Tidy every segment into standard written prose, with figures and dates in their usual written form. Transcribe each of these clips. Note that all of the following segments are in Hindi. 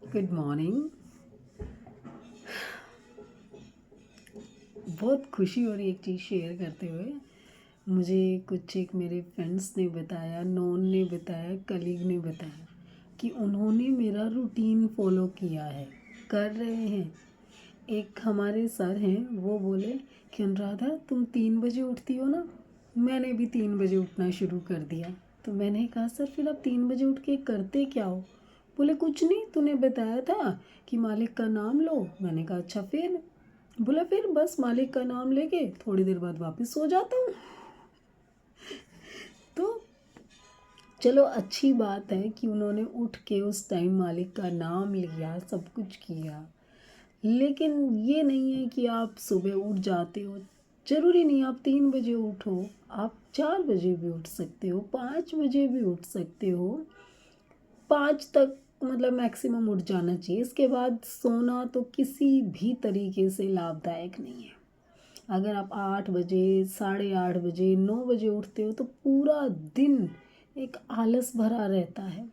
Good morning. बहुत खुशी हो रही है एक चीज़ शेयर करते हुए। मुझे कुछ एक मेरे फ्रेंड्स ने बताया, नॉन ने बताया, कलीग ने बताया कि उन्होंने मेरा रूटीन फॉलो किया है, कर रहे हैं। एक हमारे सर हैं, वो बोले कि अनुराधा तुम 3 बजे उठती हो ना। मैंने भी 3 बजे उठना शुरू कर दिया। तो मैंने कहा सर फिर आप 3 बजे उठ के करते क्या हो? बोले कुछ नहीं, तूने बताया था कि मालिक का नाम लो। मैंने कहा अच्छा फिर? बोला फिर बस मालिक का नाम लेके थोड़ी देर बाद वापस सो जाता हूँ। तो चलो अच्छी बात है कि उन्होंने उठ के उस टाइम मालिक का नाम लिया, सब कुछ किया। लेकिन ये नहीं है कि आप सुबह उठ जाते हो। ज़रूरी नहीं आप 3 बजे उठो, आप 4 बजे भी उठ सकते हो, 5 बजे भी उठ सकते हो। 5 तक मतलब मैक्सिमम उठ जाना चाहिए। इसके बाद सोना तो किसी भी तरीके से लाभदायक नहीं है। अगर आप 8 बजे, 8:30 बजे, 9 बजे उठते हो तो पूरा दिन एक आलस भरा रहता है।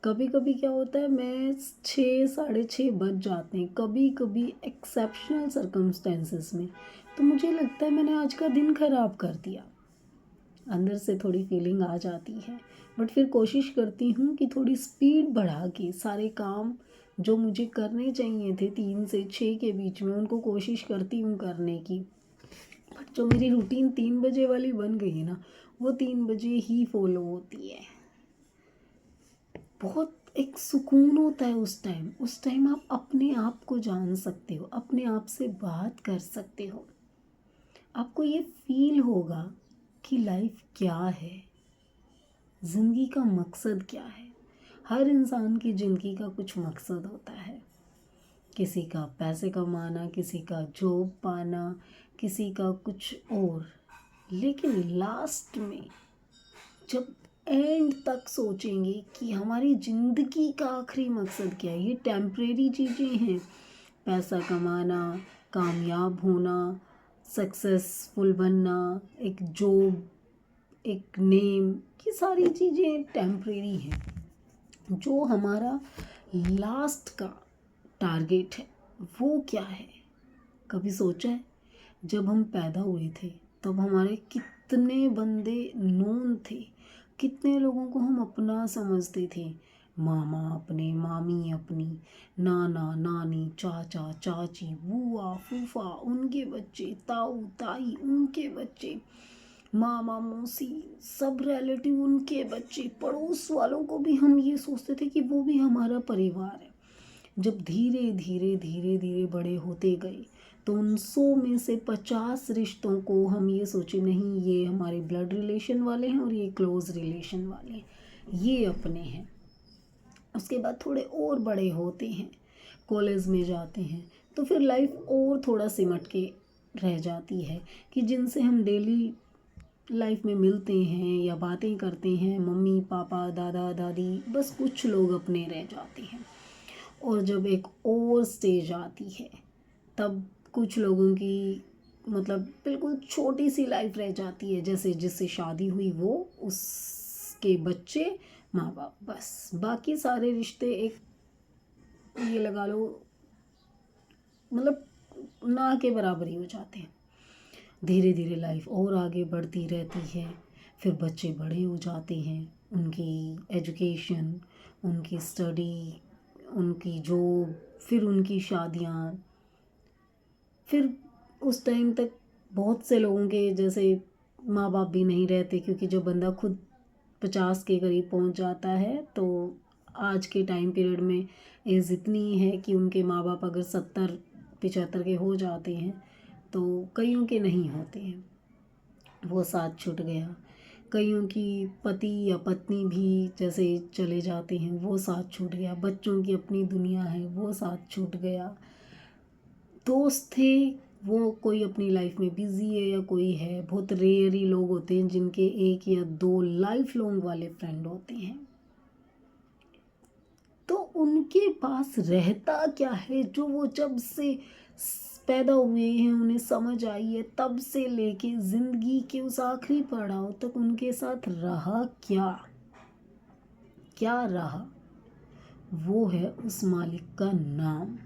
कभी कभी क्या होता है, मैं 6, 6:30 बज जाते हैं कभी कभी एक्सेप्शनल सर्कमस्टेंसेस में। तो मुझे लगता है मैंने आज का दिन खराब कर दिया। अंदर से थोड़ी फीलिंग आ जाती है। बट फिर कोशिश करती हूँ कि थोड़ी स्पीड बढ़ा के सारे काम जो मुझे करने चाहिए थे 3 से 6 के बीच में, उनको कोशिश करती हूँ करने की। बट जो मेरी रूटीन 3 बजे वाली बन गई है ना, वो 3 बजे ही फॉलो होती है। बहुत एक सुकून होता है उस टाइम आप अपने आप को जान सकते हो, अपने आप से बात कर सकते हो। आपको ये फील होगा कि लाइफ क्या है, ज़िंदगी का मकसद क्या है। हर इंसान की ज़िंदगी का कुछ मकसद होता है। किसी का पैसे कमाना, किसी का जॉब पाना, किसी का कुछ और। लेकिन लास्ट में जब एंड तक सोचेंगे कि हमारी ज़िंदगी का आखिरी मकसद क्या है, ये टेम्परेरी चीज़ें हैं। पैसा कमाना, कामयाब होना, सक्सेसफुल बनना, एक जॉब, एक नेम, ये सारी चीज़ें टेम्परेरी हैं। जो हमारा लास्ट का टारगेट है वो क्या है? कभी सोचा है? जब हम पैदा हुए थे तब हमारे कितने बंदे नोन थे, कितने लोगों को हम अपना समझते थे। मामा अपने, मामी अपनी, नाना नानी, चाचा चाची, बुआ फूफा उनके बच्चे, ताऊ ताई उनके बच्चे, मामा मौसी, सब रिलेटिव उनके बच्चे, पड़ोस वालों को भी हम ये सोचते थे कि वो भी हमारा परिवार है। जब धीरे धीरे धीरे धीरे बड़े होते गए तो उन 100 में से 50 रिश्तों को हम ये सोचे नहीं ये हमारे ब्लड रिलेशन वाले हैं और ये क्लोज रिलेशन वाले हैं, ये अपने हैं। उसके बाद थोड़े और बड़े होते हैं, कॉलेज में जाते हैं, तो फिर लाइफ और थोड़ा सिमट के रह जाती है कि जिनसे हम डेली लाइफ में मिलते हैं या बातें करते हैं, मम्मी पापा दादा दादी, बस कुछ लोग अपने रह जाते हैं। और जब एक और स्टेज आती है तब कुछ लोगों की मतलब बिल्कुल छोटी सी लाइफ रह जाती है, जैसे जिससे शादी हुई वो, उसके बच्चे, माँ बाप, बस बाकी सारे रिश्ते एक ये लगा लो मतलब ना के बराबर ही हो जाते हैं। धीरे धीरे लाइफ और आगे बढ़ती रहती है। फिर बच्चे बड़े हो जाते हैं, उनकी एजुकेशन, उनकी स्टडी, उनकी जॉब, फिर उनकी शादियाँ। फिर उस टाइम तक बहुत से लोगों के जैसे माँ बाप भी नहीं रहते, क्योंकि जब बंदा खुद 50 के करीब पहुंच जाता है तो आज के टाइम पीरियड में एज इतनी है कि उनके माँ बाप अगर 70-75 के हो जाते हैं तो कईयों के नहीं होते हैं, वो साथ छूट गया। कईयों की पति या पत्नी भी जैसे चले जाते हैं, वो साथ छूट गया। बच्चों की अपनी दुनिया है, वो साथ छूट गया। दोस्त थे, वो कोई अपनी लाइफ में बिजी है या कोई है। बहुत रेयर ही लोग होते हैं जिनके 1 या 2 लाइफ लॉन्ग वाले फ्रेंड होते हैं। तो उनके पास रहता क्या है जो वो जब से पैदा हुए हैं उन्हें समझ आई है, तब से लेके ज़िंदगी के उस आखिरी पड़ाव तक उनके साथ रहा क्या, क्या रहा? वो है उस मालिक का नाम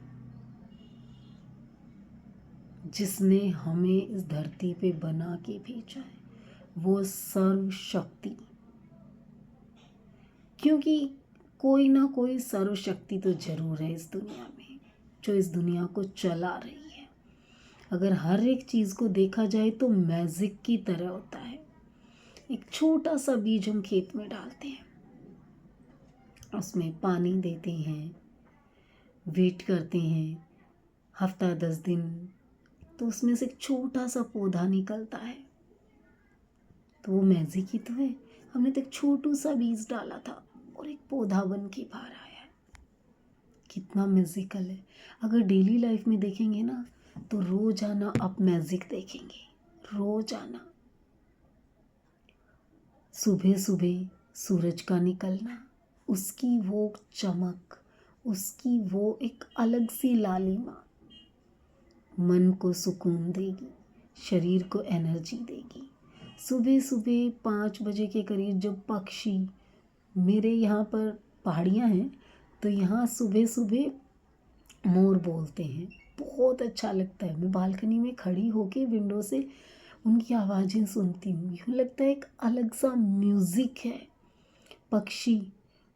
जिसने हमें इस धरती पे बना के भेजा है। वो सर्वशक्ति, क्योंकि कोई ना कोई सर्वशक्ति तो जरूर है इस दुनिया में जो इस दुनिया को चला रही है। अगर हर एक चीज़ को देखा जाए तो मैजिक की तरह होता है। एक छोटा सा बीज हम खेत में डालते हैं, उसमें पानी देते हैं, वेट करते हैं हफ्ता 10 दिन, तो उसमें से एक छोटा सा पौधा निकलता है। तो वो मैजिक ही तो है। हमने तो एक छोटू सा बीज डाला था और एक पौधा बन के बाहर आया है। कितना मैजिकल है। अगर डेली लाइफ में देखेंगे ना तो रोजाना आप मैजिक देखेंगे। रोजाना सुबह सुबह सूरज का निकलना, उसकी वो चमक, उसकी वो एक अलग सी लालिमा मन को सुकून देगी, शरीर को एनर्जी देगी। सुबह सुबह 5 बजे के करीब जब पक्षी, मेरे यहाँ पर पहाड़ियाँ हैं तो यहाँ सुबह सुबह मोर बोलते हैं, बहुत अच्छा लगता है। मैं बालकनी में खड़ी होके विंडो से उनकी आवाज़ें सुनती हूँ, यूँ लगता है एक अलग सा म्यूज़िक है। पक्षी,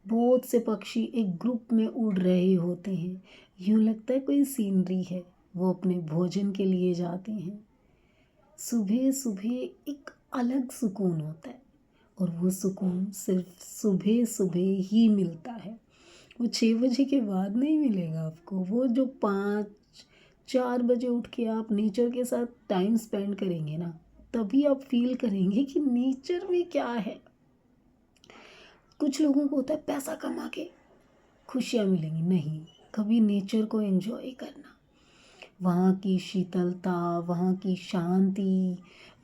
बहुत से पक्षी एक ग्रुप में उड़ रहे होते हैं, यूँ लगता है कोई सीनरी है। वो अपने भोजन के लिए जाते हैं। सुबह सुबह एक अलग सुकून होता है और वो सुकून सिर्फ सुबह सुबह ही मिलता है। वो 6 बजे के बाद नहीं मिलेगा आपको। वो जो 5-4 बजे उठ के आप नेचर के साथ टाइम स्पेंड करेंगे ना, तभी आप फील करेंगे कि नेचर में क्या है। कुछ लोगों को होता है पैसा कमा के खुशियाँ मिलेंगी, नहीं, कभी नेचर को एंजॉय करना। वहाँ की शीतलता, वहाँ की शांति,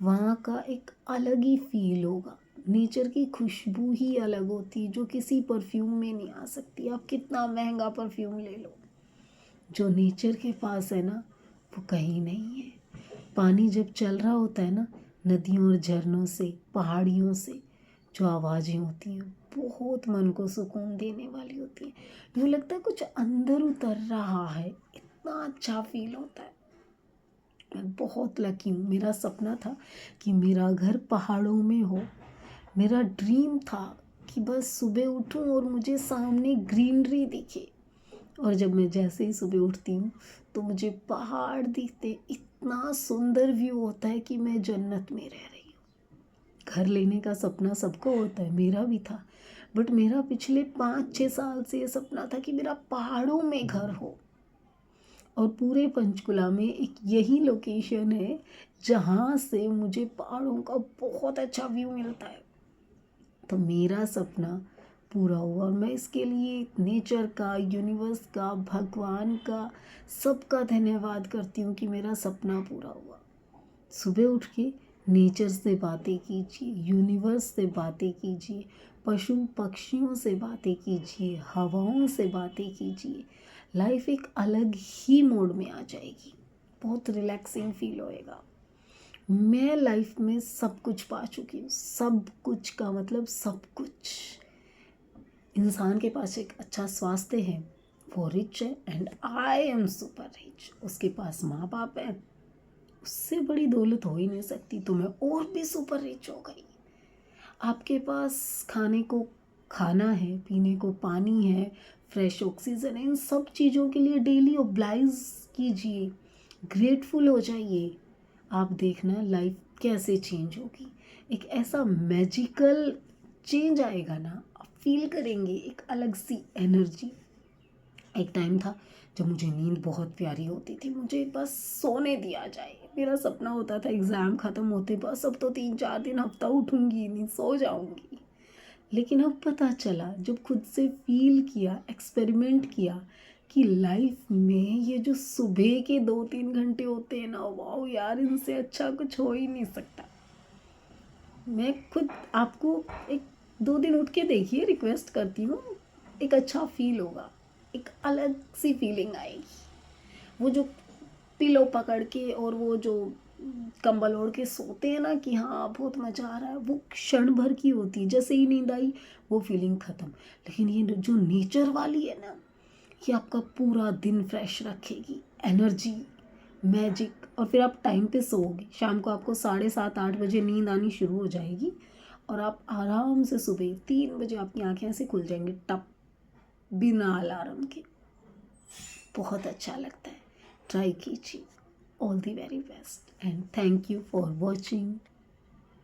वहाँ का एक अलग ही फील होगा। नेचर की खुशबू ही अलग होती है जो किसी परफ्यूम में नहीं आ सकती। आप कितना महंगा परफ्यूम ले लो, जो नेचर के पास है ना वो कहीं नहीं है। पानी जब चल रहा होता है ना, नदियों और झरनों से, पहाड़ियों से जो आवाज़ें होती हैं बहुत मन को सुकून देने वाली होती है। यूँ लगता है कुछ अंदर उतर रहा है, इतना अच्छा फील होता है। मैं बहुत लकी हूँ। मेरा सपना था कि मेरा घर पहाड़ों में हो। मेरा ड्रीम था कि बस सुबह उठूँ और मुझे सामने ग्रीनरी दिखे। और जब मैं जैसे ही सुबह उठती हूँ तो मुझे पहाड़ दिखते, इतना सुंदर व्यू होता है कि मैं जन्नत में रह रही हूँ। घर लेने का सपना सबको होता है, मेरा भी था। बट मेरा पिछले 5-6 साल से ये सपना था कि मेरा पहाड़ों में घर हो। और पूरे पंचकुला में एक यही लोकेशन है जहाँ से मुझे पहाड़ों का बहुत अच्छा व्यू मिलता है। तो मेरा सपना पूरा हुआ और मैं इसके लिए नेचर का, यूनिवर्स का, भगवान का, सबका धन्यवाद करती हूँ कि मेरा सपना पूरा हुआ। सुबह उठ के नेचर से बातें कीजिए, यूनिवर्स से बातें कीजिए, पशु पक्षियों से बातें कीजिए, हवाओं से बातें कीजिए। लाइफ एक अलग ही मोड में आ जाएगी, बहुत रिलैक्सिंग फील होएगा। मैं लाइफ में सब कुछ पा चुकी हूँ, सब कुछ का मतलब सब कुछ। इंसान के पास एक अच्छा स्वास्थ्य है, वो रिच है, and I am super rich. उसके पास माँ बाप है, उससे बड़ी दौलत हो ही नहीं सकती, तो मैं और भी सुपर रिच हो गई। आपके पास खाने को खाना है, पीने को पानी है, फ्रेश ऑक्सीजन है, इन सब चीज़ों के लिए डेली ओब्लाइज कीजिए, ग्रेटफुल हो जाइए। आप देखना लाइफ कैसे चेंज होगी। एक ऐसा मैजिकल चेंज आएगा ना, आप फील करेंगे एक अलग सी एनर्जी। एक टाइम था जब मुझे नींद बहुत प्यारी होती थी, मुझे बस सोने दिया जाए। मेरा सपना होता था एग्ज़ाम ख़त्म होते बस अब तो 3-4 दिन हफ्ता उठूँगी नहीं, सो जाऊँगी। लेकिन अब पता चला, जब खुद से फील किया, एक्सपेरिमेंट किया कि लाइफ में ये जो सुबह के 2-3 घंटे होते हैं ना, वाओ यार, इनसे अच्छा कुछ हो ही नहीं सकता। मैं खुद आपको 1-2 दिन उठ के देखिए, रिक्वेस्ट करती हूँ, एक अच्छा फील होगा, एक अलग सी फीलिंग आएगी। वो जो पिलो पकड़ के और वो जो कंबल ओढ़ के सोते हैं ना कि हाँ बहुत मज़ा आ रहा है, वो क्षण भर की होती है, जैसे ही नींद आई वो फीलिंग ख़त्म। लेकिन ये जो नेचर वाली है ना, ये आपका पूरा दिन फ्रेश रखेगी, एनर्जी, मैजिक। और फिर आप टाइम पे सोओगे, शाम को आपको 7:30-8 बजे नींद आनी शुरू हो जाएगी और आप आराम से सुबह 3 बजे आपकी आँखें ऐसे खुल जाएंगी टप, बिना अलार्म के। बहुत अच्छा लगता है, ट्राई कीजिए। All the very best and thank you for watching.